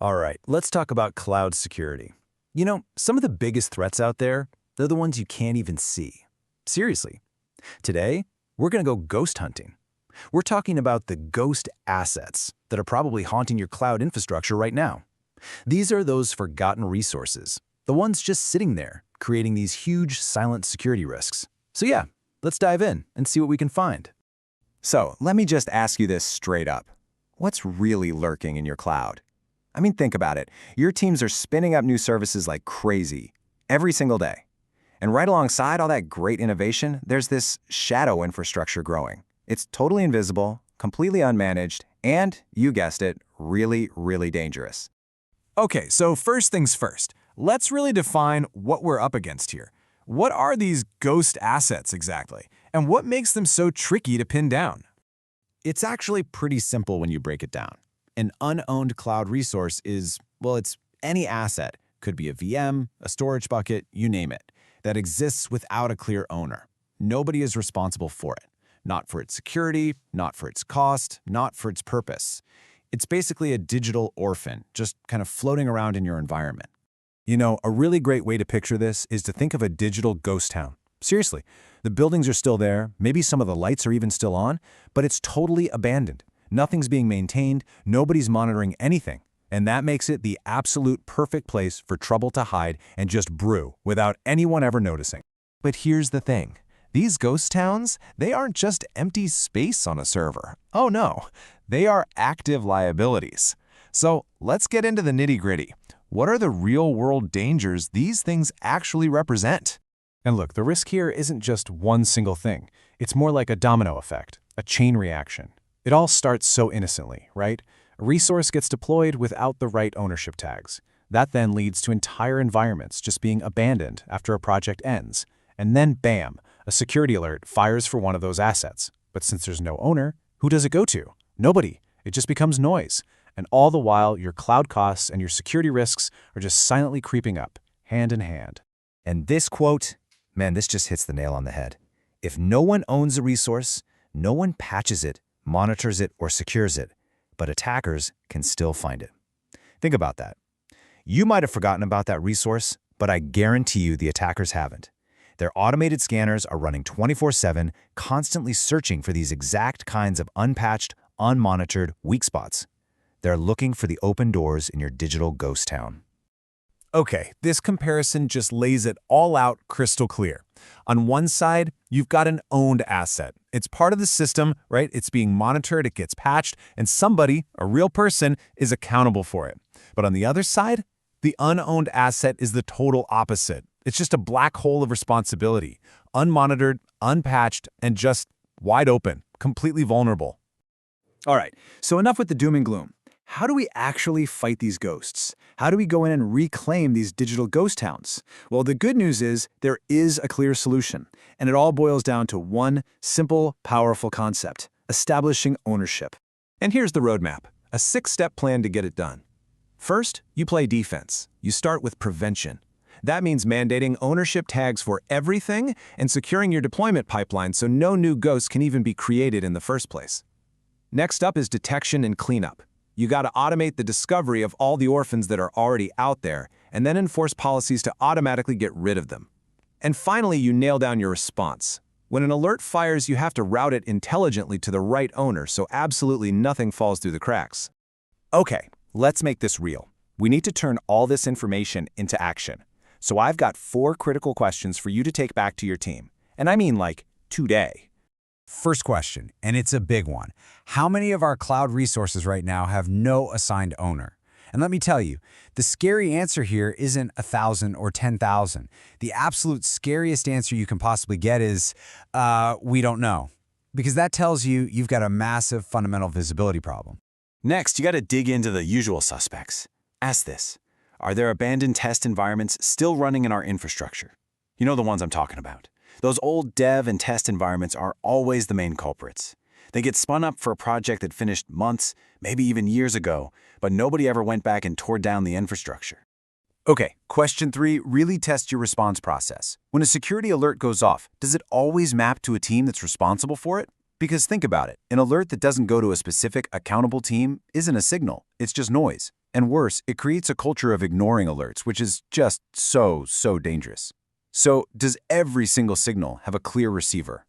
All right, let's talk about cloud security. Some of the biggest threats out there, they're the ones you can't even see. Seriously. Today, we're going to go ghost hunting. We're talking about the ghost assets that are probably haunting your cloud infrastructure right now. These are those forgotten resources, the ones just sitting there, creating these huge silent security risks. So yeah, let's dive in and see what we can find. So let me just ask you this straight up. What's really lurking in your cloud? I mean, think about it. Your teams are spinning up new services like crazy every single day. And right alongside all that great innovation, there's this shadow infrastructure growing. It's totally invisible, completely unmanaged, and, you guessed it, really, really dangerous. Okay, so first things first. Let's really define what we're up against here. What are these ghost assets exactly? And what makes them so tricky to pin down? It's actually pretty simple when you break it down. An unowned cloud resource is, well, it's any asset, could be a VM, a storage bucket, you name it, that exists without a clear owner. Nobody is responsible for it. Not for its security, not for its cost, not for its purpose. It's basically a digital orphan, just kind of floating around in your environment. A really great way to picture this is to think of a digital ghost town. Seriously, the buildings are still there, maybe some of the lights are even still on, but it's totally abandoned. Nothing's being maintained, nobody's monitoring anything. And that makes it the absolute perfect place for trouble to hide and just brew without anyone ever noticing. But here's the thing. These ghost towns, they aren't just empty space on a server. Oh no, they are active liabilities. So let's get into the nitty-gritty. What are the real-world dangers these things actually represent? And look, the risk here isn't just one single thing. It's more like a domino effect, a chain reaction. It all starts so innocently, right? A resource gets deployed without the right ownership tags. That then leads to entire environments just being abandoned after a project ends. And then bam, a security alert fires for one of those assets. But since there's no owner, who does it go to? Nobody. It just becomes noise. And all the while, your cloud costs and your security risks are just silently creeping up, hand in hand. And this quote, man, this just hits the nail on the head. If no one owns a resource, no one patches it, monitors it, or secures it, but attackers can still find it. Think about that. You might have forgotten about that resource, but I guarantee you the attackers haven't. Their automated scanners are running 24/7, constantly searching for these exact kinds of unpatched, unmonitored weak spots. They're looking for the open doors in your digital ghost town. Okay, this comparison just lays it all out crystal clear. On one side, you've got an owned asset. It's part of the system, right? It's being monitored, it gets patched, and somebody, a real person, is accountable for it. But on the other side, the unowned asset is the total opposite. It's just a black hole of responsibility, unmonitored, unpatched, and just wide open, completely vulnerable. All right, so enough with the doom and gloom. How do we actually fight these ghosts? How do we go in and reclaim these digital ghost towns? Well, the good news is there is a clear solution, and it all boils down to one simple, powerful concept: establishing ownership. And here's the roadmap, a 6-step plan to get it done. First, you play defense. You start with prevention. That means mandating ownership tags for everything and securing your deployment pipeline so no new ghosts can even be created in the first place. Next up is detection and cleanup. You got to automate the discovery of all the orphans that are already out there and then enforce policies to automatically get rid of them. And finally, you nail down your response. When an alert fires, you have to route it intelligently to the right owner so absolutely nothing falls through the cracks. Okay, let's make this real. We need to turn all this information into action. So I've got 4 critical questions for you to take back to your team. And I mean like today. First question, and it's a big one. How many of our cloud resources right now have no assigned owner? And let me tell you, the scary answer here isn't 1,000 or 10,000. The absolute scariest answer you can possibly get is, we don't know. Because that tells you you've got a massive fundamental visibility problem. Next, you got to dig into the usual suspects. Ask this: are there abandoned test environments still running in our infrastructure? You know the ones I'm talking about. Those old dev and test environments are always the main culprits. They get spun up for a project that finished months, maybe even years ago, but nobody ever went back and tore down the infrastructure. Okay, question 3, really test your response process. When a security alert goes off, does it always map to a team that's responsible for it? Because think about it, an alert that doesn't go to a specific accountable team isn't a signal, it's just noise. And worse, it creates a culture of ignoring alerts, which is just so dangerous. So, does every single signal have a clear receiver?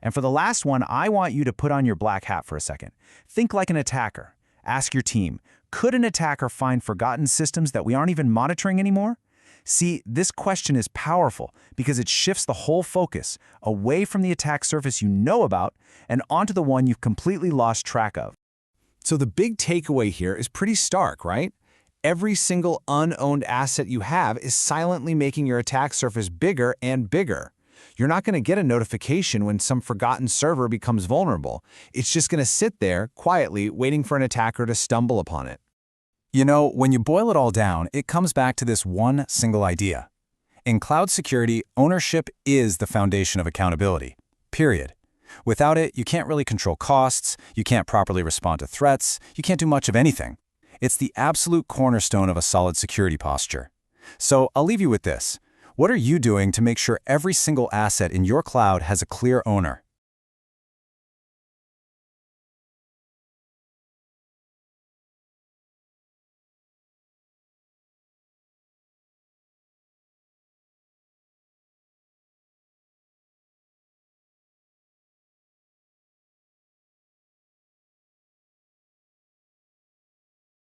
And for the last one, I want you to put on your black hat for a second. Think like an attacker. Ask your team, could an attacker find forgotten systems that we aren't even monitoring anymore? See, this question is powerful because it shifts the whole focus away from the attack surface you know about and onto the one you've completely lost track of. So the big takeaway here is pretty stark, right? Every single unowned asset you have is silently making your attack surface bigger and bigger. You're not going to get a notification when some forgotten server becomes vulnerable. It's just going to sit there quietly waiting for an attacker to stumble upon it. You know, when you boil it all down, it comes back to this one single idea. In cloud security, ownership is the foundation of accountability, period. Without it, you can't really control costs, you can't properly respond to threats, you can't do much of anything. It's the absolute cornerstone of a solid security posture. So I'll leave you with this. What are you doing to make sure every single asset in your cloud has a clear owner?